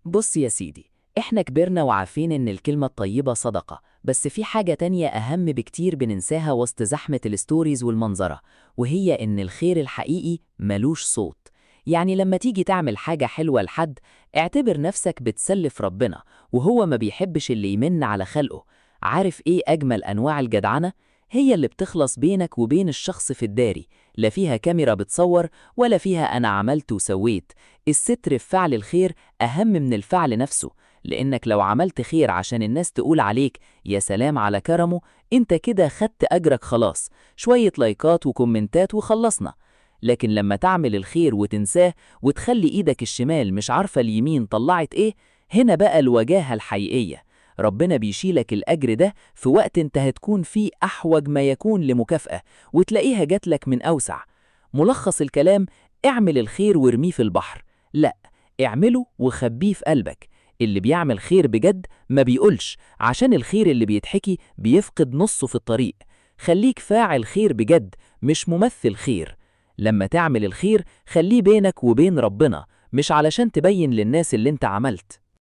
بص يا سيدي، احنا كبرنا وعارفين ان الكلمة الطيبة صدقة، بس في حاجة تانية أهم بكتير بننساها وسط زحمة الستوريز والمنظرة، وهي ان الخير الحقيقي ملوش صوت. يعني لما تيجي تعمل حاجة حلوة لحد، اعتبر نفسك بتسلف ربنا، وهو ما بيحبش اللي يمن على خلقه. عارف ايه أجمل أنواع الجدعنة؟ هي اللي بتخلص بينك وبين الشخص في الداري، لا فيها كاميرا بتصور ولا فيها أنا عملت وسويت. الستر في فعل الخير أهم من الفعل نفسه، لأنك لو عملت خير عشان الناس تقول عليك يا سلام على كرمه، انت كده خدت أجرك خلاص، شوية لايكات وكومنتات وخلصنا. لكن لما تعمل الخير وتنساه وتخلي إيدك الشمال مش عارفة اليمين طلعت إيه، هنا بقى الوجاهة الحقيقية. ربنا بيشيلك الأجر ده في وقت انت هتكون فيه أحوج ما يكون لمكافأة، وتلاقيها جاتلك من أوسع. ملخص الكلام: اعمل الخير وارميه في البحر، لا، اعمله وخبيه في قلبك. اللي بيعمل خير بجد ما بيقولش، عشان الخير اللي بيتحكي بيفقد نصه في الطريق. خليك فاعل خير بجد، مش ممثل خير. لما تعمل الخير خليه بينك وبين ربنا، مش علشان تبين للناس اللي انت عملت.